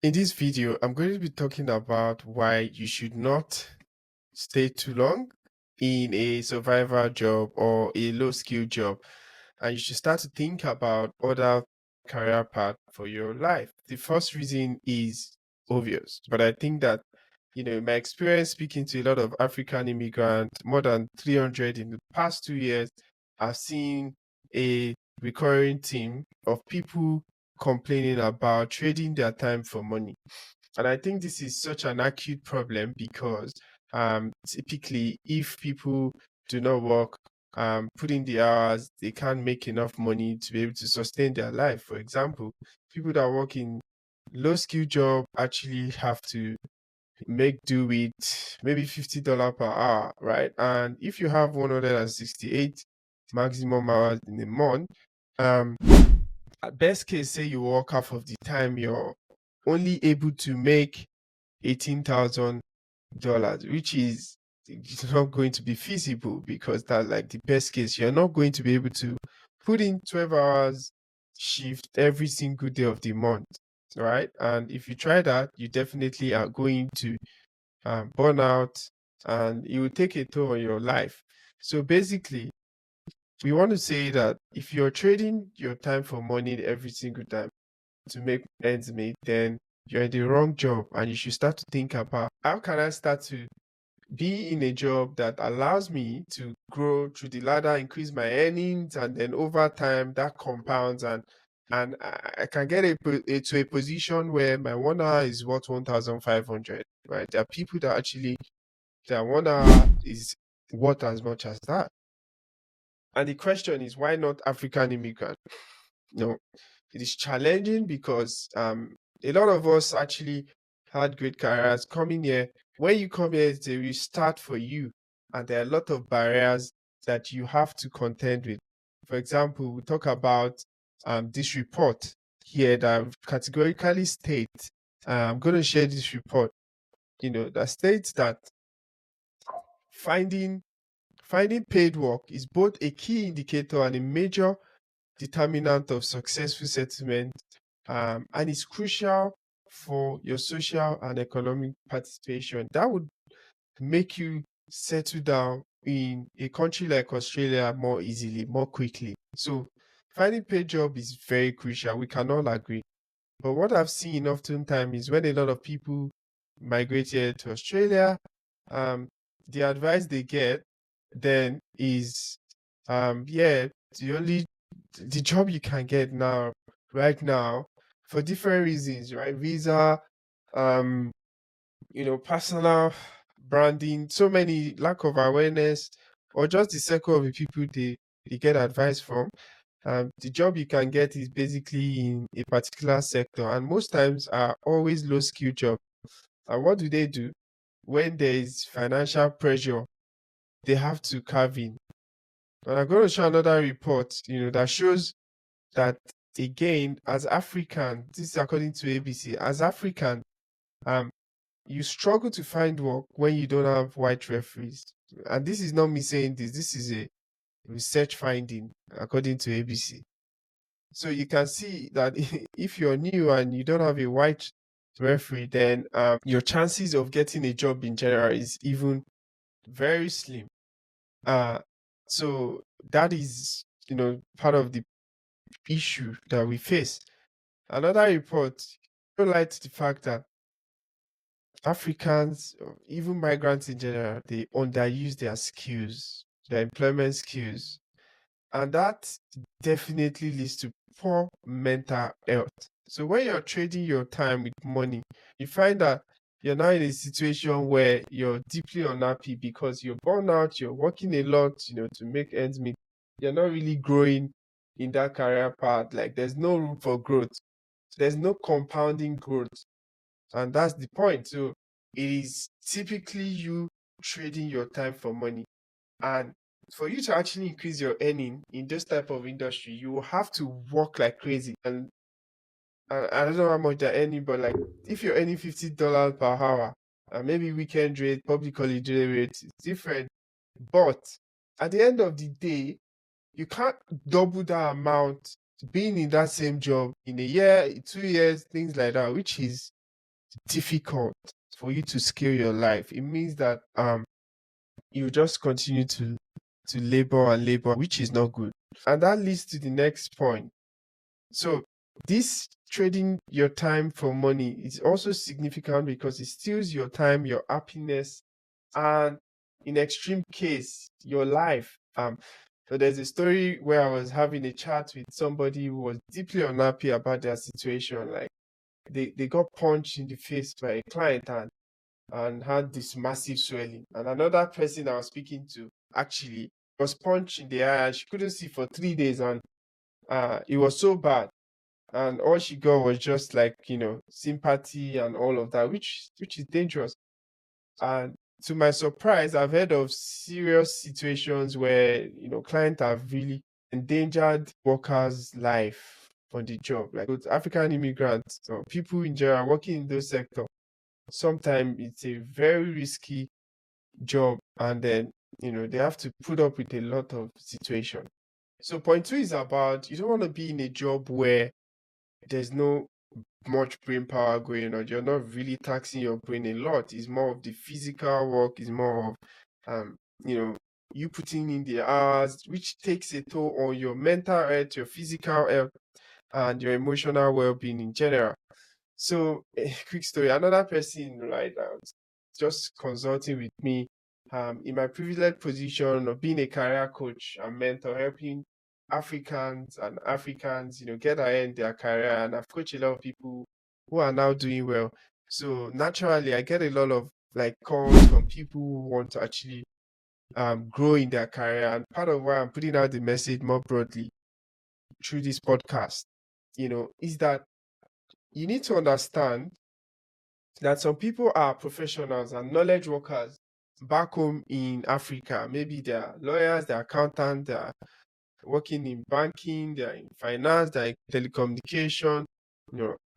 In this video, I'm going to be talking about why you should not stay too long in a survival job or a low skill job, and you should start to think about other career path for your life. The first reason is obvious, but I think that in my experience speaking to a lot of African immigrants, more than 300 in the past 2 years, I've seen a recurring theme of people complaining about trading their time for money. And I think this is such an acute problem because typically, if people do not work, put in the hours, they can't make enough money to be able to sustain their life. For example, people that work in low skill job actually have to make do with maybe $50 per hour, right? And if you have 168 maximum hours in a month, um, at best case, say you work half of the time, you're only able to make $18,000, which is it's not going to be feasible because that's like the best case. You're not going to be able to put in 12 hours shift every single day of the month, right? And if you try that, you definitely are going to burn out and it will take a toll on your life. So basically, we want to say that if you're trading your time for money every single time to make ends meet, then you're in the wrong job and you should start to think about how can I start to be in a job that allows me to grow through the ladder, increase my earnings, and then over time that compounds and I can get to a position where my 1 hour is worth 1,500. Right? There are people that actually their 1 hour is worth as much as that. And the question is, why not African immigrant? No, it is challenging because a lot of us actually had great careers coming here. When you come here, they will start for you, and there are a lot of barriers that you have to contend with. For example, we talk about this report here that categorically states, I'm going to share this report, that states that finding finding paid work is both a key indicator and a major determinant of successful settlement, and it's crucial for your social and economic participation. That would make you settle down in a country like Australia more easily, more quickly. So finding paid job is very crucial. We can all agree. But what I've seen oftentimes is when a lot of people migrate here to Australia, um, the advice they get then is, yeah, the job you can get now, right now, for different reasons, right? Visa, um, personal branding, so many lack of awareness, or just the circle of the people they get advice from. The job you can get is basically in a particular sector, and most times are always low skill jobs. And what do? When there is financial pressure, they have to carve in. And I'm going to show another report, that shows that again, as African, this is according to ABC, as African, um, you struggle to find work when you don't have white referees. And this is not me saying this, this is a research finding according to ABC. So you can see that if you're new and you don't have a white referee, then your chances of getting a job in general is even very slim. So that is, part of the issue that we face. Another report highlights the fact that Africans, or even migrants in general, they underuse their skills, their employment skills, and that definitely leads to poor mental health. So when you're trading your time with money, you find that you're now in a situation where you're deeply unhappy because you're burned out, you're working a lot, to make ends meet. You're not really growing in that career path. Like there's no room for growth. There's no compounding growth. And that's the point. So it is typically you trading your time for money. And for you to actually increase your earning in this type of industry, you will have to work like crazy. And I don't know how much they're earning, but like if you're earning $50 per hour, maybe weekend rate, public holiday rate, it's different. But at the end of the day, you can't double that amount being in that same job in a year, 2 years, things like that, which is difficult for you to scale your life. It means that you just continue to labor and labor, which is not good. And that leads to the next point. So this trading your time for money is also significant because it steals your time, your happiness, and in extreme case, your life. So there's a story where I was having a chat with somebody who was deeply unhappy about their situation. Like they got punched in the face by a client and had this massive swelling. And another person I was speaking to actually was punched in the eye and she couldn't see for 3 days, and it was so bad. And all she got was just like, sympathy and all of that, which is dangerous. And to my surprise, I've heard of serious situations where, clients have really endangered workers' life on the job, like with African immigrants or people in general working in those sectors. Sometimes it's a very risky job, and then, they have to put up with a lot of situation. So point two is about you don't want to be in a job where there's no much brain power going on. You're not really taxing your brain a lot. It's more of the physical work, it's more of you putting in the hours, which takes a toll on your mental health, your physical health, and your emotional well-being in general. So a quick story. Another person, right, just consulting with me in my privileged position of being a career coach and mentor, helping Africans, get ahead in their career. And I've coached a lot of people who are now doing well. So naturally, I get a lot of like calls from people who want to actually grow in their career. And part of why I'm putting out the message more broadly through this podcast, is that you need to understand that some people are professionals and knowledge workers back home in Africa. Maybe they're lawyers, they're accountants, they're working in banking, they're in finance, they're in telecommunication,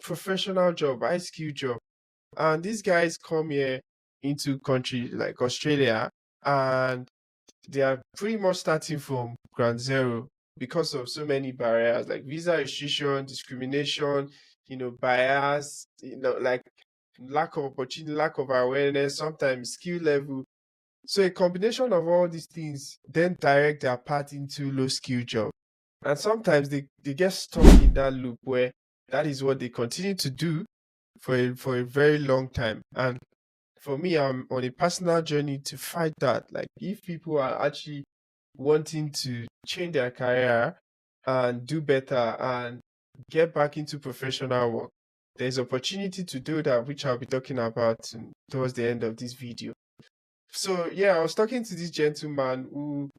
professional job, high skill job. And these guys come here into country like Australia, and they are pretty much starting from ground zero because of so many barriers like visa restriction, discrimination, bias, like lack of opportunity, lack of awareness, sometimes skill level. So a combination of all these things then direct their path into low skill job. And sometimes they get stuck in that loop where that is what they continue to do for a very long time. And for me, I'm on a personal journey to fight that. Like if people are actually wanting to change their career and do better and get back into professional work, there's opportunity to do that, which I'll be talking about towards the end of this video. So yeah, I was talking to this gentleman who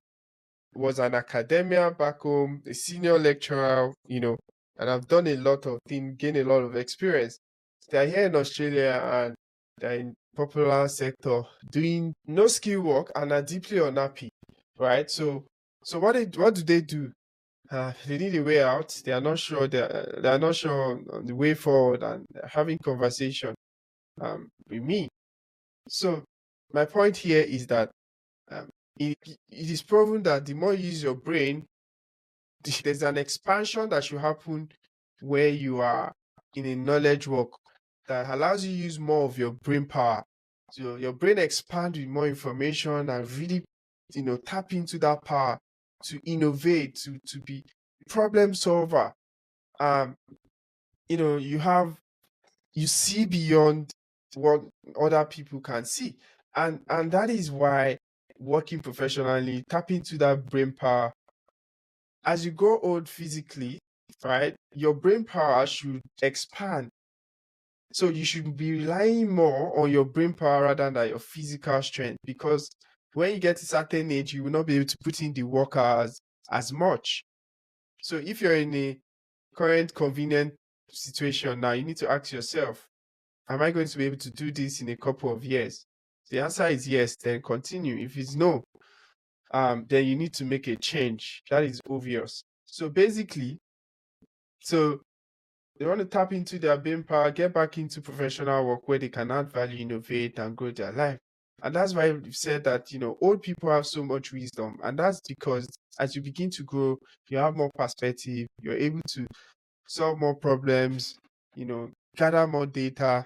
was an academia back home, a senior lecturer, and I've done a lot of things, gained a lot of experience. They're here in Australia and they're in popular sector doing no skill work and are deeply unhappy, right? So what do they do? They need a way out. They are not sure. They are not sure on the way forward, and they're having conversation with me. So my point here is that um, it is proven that the more you use your brain, there's an expansion that should happen where you are in a knowledge work that allows you to use more of your brain power. So your brain expands with more information and really, tap into that power to innovate, to be problem solver. Um, you see beyond what other people can see. And that is why working professionally, tap into that brain power. As you grow old physically, right, your brain power should expand. So you should be relying more on your brain power rather than your physical strength, because when you get to a certain age, you will not be able to put in the work as much. So if you're in a current convenient situation now, you need to ask yourself, am I going to be able to do this in a couple of years? The answer is yes, then continue. If it's no, then you need to make a change. That is obvious. So basically, they want to tap into their brain power, get back into professional work where they can add value, innovate, and grow their life. And that's why we've said that, old people have so much wisdom. And that's because as you begin to grow, you have more perspective, you're able to solve more problems, gather more data,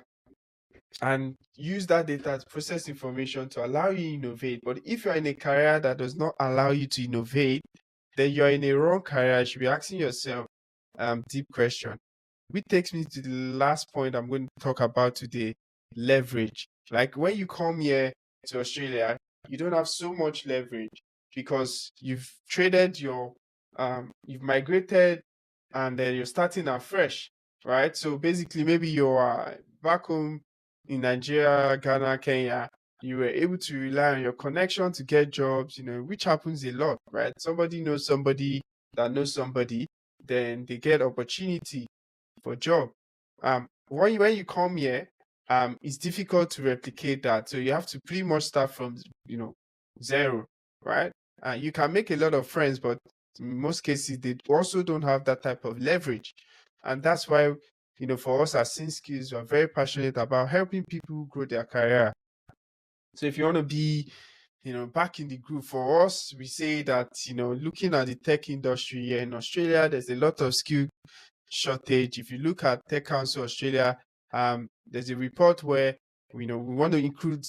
and use that data to process information to allow you to innovate. But if you're in a career that does not allow you to innovate, then you're in a wrong career. You should be asking yourself deep question. Which takes me to the last point I'm going to talk about today: leverage. Like when you come here to Australia, you don't have so much leverage because you've traded you've migrated, and then you're starting afresh, right? So basically, maybe you're back home in Nigeria, Ghana, Kenya. You were able to rely on your connection to get jobs, which happens a lot, right? Somebody knows somebody that knows somebody, then they get opportunity for job. When you come here, it's difficult to replicate that. So you have to pretty much start from zero, right? You can make a lot of friends, but in most cases they also don't have that type of leverage, and that's why for us as Sin Skills, we're very passionate about helping people grow their career. So if you want to be back in the group, for us, we say that looking at the tech industry here in Australia, there's a lot of skill shortage. If you look at Tech Council Australia, there's a report where we want to include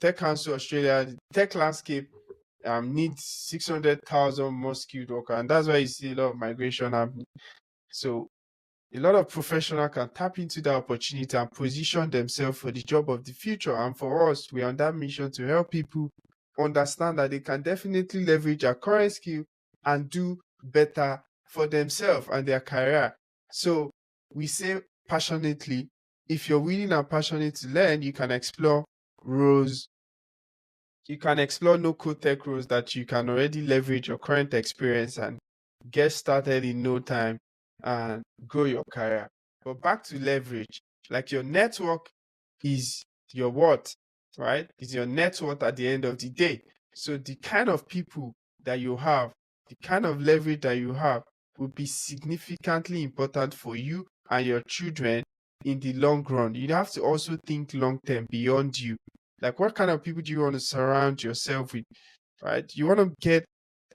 Tech Council Australia. The tech landscape needs 600,000 more skilled workers, and that's why you see a lot of migration happening. So a lot of professionals can tap into that opportunity and position themselves for the job of the future. And for us, we're on that mission to help people understand that they can definitely leverage their current skill and do better for themselves and their career. So we say passionately, if you're willing and passionate to learn, you can explore roles. You can explore no-code tech roles that you can already leverage your current experience and get started in no time and grow your career. But back to leverage, like your network is your what, right? Is your net worth at the end of the day. So the kind of people that you have, the kind of leverage that you have will be significantly important for you and your children in the long run. You have to also think long term beyond you. Like, what kind of people do you want to surround yourself with, right? You want to get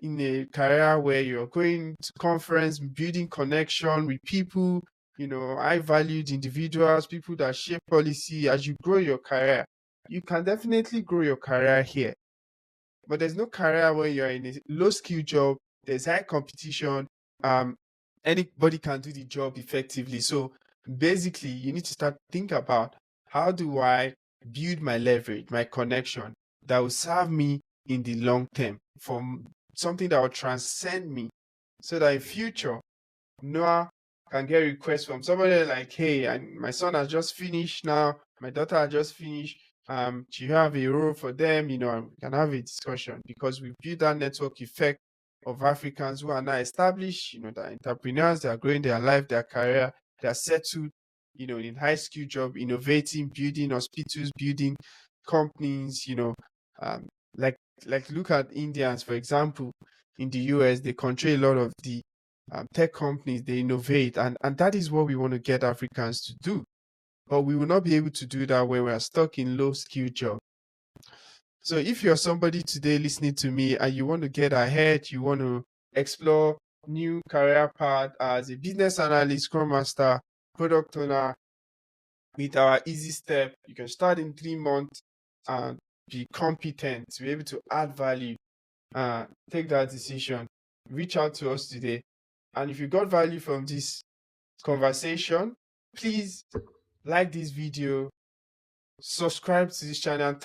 in a career where you're going to conference, building connection with people, high valued individuals, people that shape policy as you grow your career. You can definitely grow your career here, but there's no career where you're in a low skill job. There's high competition. Um, Anybody can do the job effectively. So basically, you need to start think about, how do I build my leverage, my connection that will serve me in the long term, for something that will transcend me, so that in future Noah can get requests from somebody like, hey, my son has just finished now, my daughter has just finished. Do you have a role for them? We can have a discussion, because we build that network effect of Africans who are now established, the entrepreneurs, they are growing their life, their career, they are settled, in high skill job, innovating, building hospitals, building companies, um, like look at Indians, for example. In the US, they control a lot of the tech companies, they innovate, and that is what we want to get Africans to do. But we will not be able to do that when we are stuck in low skill jobs. So if you're somebody today listening to me and you want to get ahead, you want to explore new career path as a business analyst, Scrum Master, product owner, with our easy step, you can start in 3 months and be competent to be able to add value. Take that decision. Reach out to us today. And if you got value from this conversation, please like this video, subscribe to this channel, and turn